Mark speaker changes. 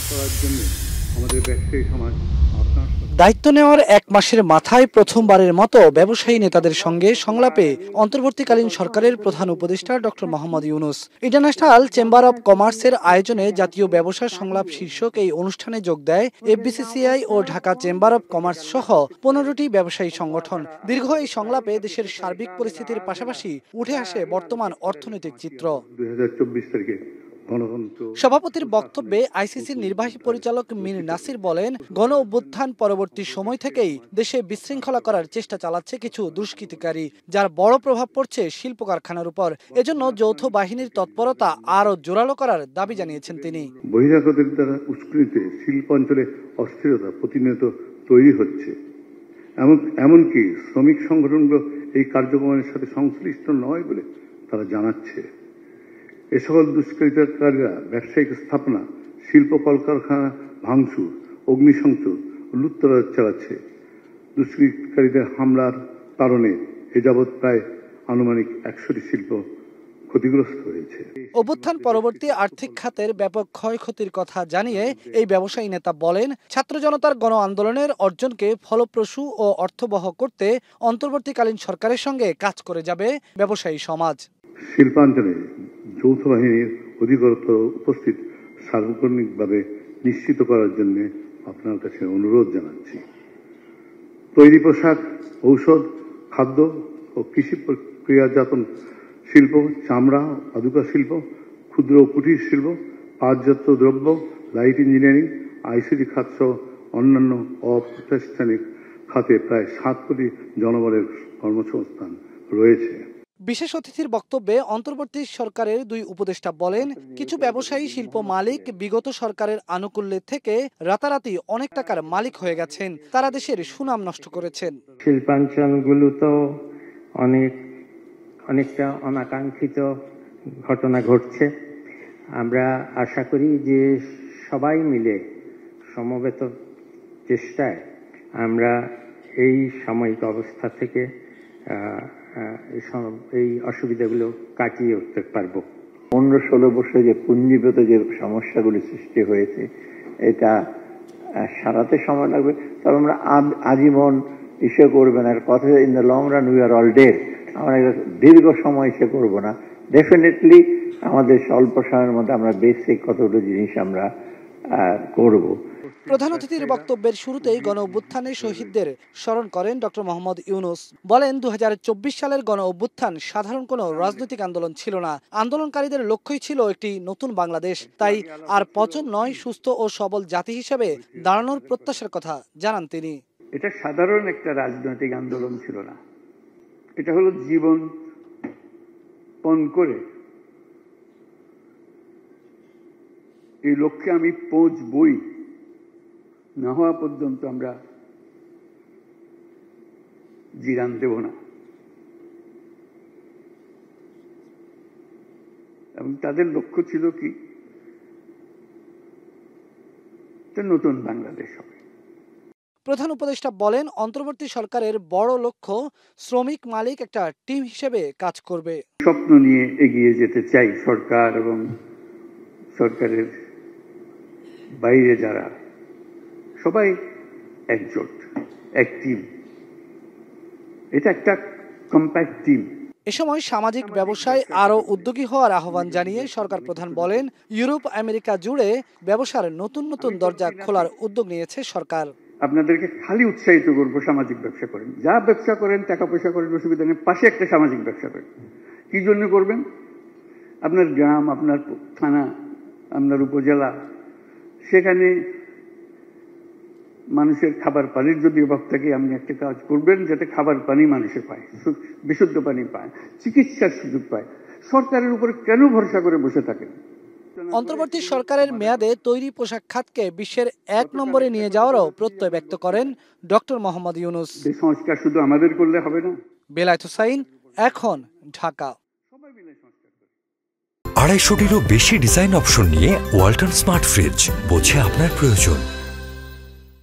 Speaker 1: করার জন্য আমাদের ব্যবসায়ী সমাজ
Speaker 2: দায়িত্ব নেওয়ার এক মাসের মাথায় প্রথমবারের মতো ব্যবসায়ী নেতাদের সঙ্গে সংলাপে অন্তর্বর্তীকালীন সরকারের প্রধান উপদেষ্টা doctor Mohammad Yunus. International chamber of কমার্সের আয়োজনে জাতীয় ব্যবসা সংলাপ শীর্ষক এই অনুষ্ঠানে যোগ দেয় এফবিসিসিআই ও ঢাকা চেম্বার অব কমার্স সহ ১৫টি ব্যবসায়ী সংগঠন। দীর্ঘ এই সংলাপে দেশের সার্বিক পরিস্থিতির পাশাপাশি উঠে আসে বর্তমান অর্থনৈতিক চিত্র।
Speaker 1: ২০২৪ তারিখে
Speaker 2: সভাপতির বক্তব্যে আইসিসির নির্বাহী পরিচালক মীর নাসির বলেন, গণ অভ্যুত্থান পরবর্তী সময় থেকেই দেশে বিশৃঙ্খলা করার চেষ্টা চালাচ্ছে কিছু দুষ্কৃতিকারী, যার বড় প্রভাব পড়ছে শিল্প কারখানার উপর। এজন্য যৌথ বাহিনীর তৎপরতা আরও জোরালো করার দাবি জানিয়েছেন তিনি।
Speaker 1: বহিরাগতের দ্বারা উস্কানিতে শিল্পাঞ্চলে অস্থিরতা প্রতিনিয়ত তৈরি হচ্ছে, এমনকি শ্রমিক সংগঠনগুলো এই কার্যক্রমের সাথে সংশ্লিষ্ট নয় বলে তারা জানাচ্ছে। এ সকল দুষ্কৃতকারীরা ব্যবসায়িক স্থাপনা, শিল্প কলকারখানা ভাঙচুর, অগ্নিসংযোগ, লুটতরাজ চালাচ্ছে। দুষ্কৃতকারীদের হামলার কারণে এ যাবৎ প্রায় আনুমানিক ১০০টি শিল্প ক্ষতিগ্রস্ত হয়েছে।
Speaker 2: অভ্যুত্থান পরবর্তী আর্থিক খাতের ব্যাপক ক্ষয়ক্ষতির কথা জানিয়ে এই ব্যবসায়ী নেতা বলেন, ছাত্র জনতার গণ আন্দোলনের অর্জনকে ফলপ্রসূ ও অর্থবহ করতে অন্তর্বর্তীকালীন সরকারের সঙ্গে কাজ করে যাবে ব্যবসায়ী সমাজ।
Speaker 1: শিল্পাঞ্চলে যৌথ বাহিনীর অধিকতর উপস্থিত সার্বক্ষণিকভাবে নিশ্চিত করার জন্য আপনার কাছে অনুরোধ জানাচ্ছি। তৈরি পোশাক, ঔষধ, খাদ্য ও কৃষি প্রক্রিয়াজাতন শিল্প, চামড়া, পাদুকা শিল্প, ক্ষুদ্র ও কুটির শিল্প, পাটজাত দ্রব্য, লাইট ইঞ্জিনিয়ারিং, আইসিটি খাত সহ অন্যান্য অপ্রাতিষ্ঠানিক খাতে প্রায় ৭ কোটি জনবলের কর্মসংস্থান রয়েছে।
Speaker 2: বিশেষ অতিথির বক্তব্যে অন্তর্বর্তী সরকারের ২ উপদেষ্টা বলেন, কিছু ব্যবসায়ী শিল্প মালিক বিগত সরকারের আনুকূল্যের থেকে রাতারাতি অনেক টাকার মালিক হয়ে গেছেন। তারা দেশের সুনাম নষ্ট করেছেন।
Speaker 3: শিল্পাঞ্চলগুলো তো অনেকটা অনাকাঙ্ক্ষিত ঘটনা ঘটছে। আমরা আশা করি যে সবাই মিলে সমবেত চেষ্টায় আমরা এই সাময়িক অবস্থা থেকে এই অসুবিধাগুলো কাটিয়ে উঠতে পারবো।
Speaker 4: ১৫-১৬ বছরে যে পুঞ্জীভূত যে সমস্যাগুলি সৃষ্টি হয়েছে, এটা সারাতে সময় লাগবে। তবে আমরা আজীবন ইসে করবে না, কথা in the long run we are all dead. আমরা দীর্ঘ সময় ইসে করবো না। ডেফিনেটলি আমাদের স্বল্প সময়ের মধ্যে আমরা বেসিক কতগুলো জিনিস আমরা করব।
Speaker 2: প্রধান অতিথির বক্তব্যের শুরুতেই গণ অভ্যুত্থানের শহীদদের স্মরণ করেন ডক্টর মোহাম্মদ ইউনূস। বলেন, ২০২৪ সালের গণ অভ্যুত্থান সাধারণ কোনো রাজনৈতিক আন্দোলন ছিল না। আন্দোলনকারীদের লক্ষ্যই ছিল একটি নতুন বাংলাদেশ। তাই আর পচন নয়, সুস্থ ও সবল জাতি হিসেবে দাঁড়ানোর প্রত্যাশার কথা জানান তিনি।
Speaker 5: এটা সাধারণ একটা রাজনৈতিক আন্দোলন ছিল না, এটা হলো জীবন পণ করে এই লক্ষ্যে আমি পৌঁছবই না হওয়া পর্যন্ত আমরা জিরান দেব না। এবং তাদের লক্ষ্য ছিল কি, নতুন বাংলাদেশ হবে।
Speaker 2: প্রধান উপদেষ্টা বলেন, অন্তর্বর্তী সরকারের বড় লক্ষ্য শ্রমিক মালিক একটা টিম হিসেবে কাজ করবে।
Speaker 5: স্বপ্ন নিয়ে এগিয়ে যেতে চাই সরকার এবং সরকারের বাইরে যারা সবাই একজোট, এক টিম। এটা একটা কম্প্যাক্ট টিম।
Speaker 2: এ সময় সামাজিক ব্যবসায় আরও উদ্যোগী হওয়ার আহ্বান জানিয়ে সরকার প্রধান বলেন, ইউরোপ আমেরিকা জুড়ে ব্যবসার নতুন নতুন দরজা খোলার উদ্যোগ নিয়েছে সরকার।
Speaker 5: আপনাদেরকে খালি উৎসাহিত করবো, সামাজিক ব্যবসা করেন, যা ব্যবসা করেন, টাকা পয়সা করেন, অসুবিধা নেই, পাশে একটা সামাজিক ব্যবসা করেন। কি জন্য করবেন? আপনার গ্রাম, আপনার থানা, আপনার উপজেলা, সেখানে মানুষের খাবার পানির যদি অভাব থাকে, আপনি একটা কাজ করবেন যাতে খাবার পানি মানুষে পায়, বিশুদ্ধ পানি পায়, চিকিৎসার সুযোগ পায়। সরকারের উপরে কেন ভরসা করে বসে থাকেন?
Speaker 2: অন্তর্বর্তী সরকারের মেয়াদে তৈরি পোশাক খাতকে বিশ্বের ১ নম্বরে নিয়ে যাওয়ারও প্রত্যয় ব্যক্ত করেন ডক্টর মোহাম্মদ ইউনূস।
Speaker 5: সংস্কার শুধু আমাদের করলে হবে না।
Speaker 2: বেলায়েত হোসাইন, এখন, ঢাকা।
Speaker 6: ২৫০টিরও বেশি ডিজাইন অপশন নিয়ে ওয়ালটন স্মার্ট ফ্রিজ, বোঝে আপনার প্রয়োজন।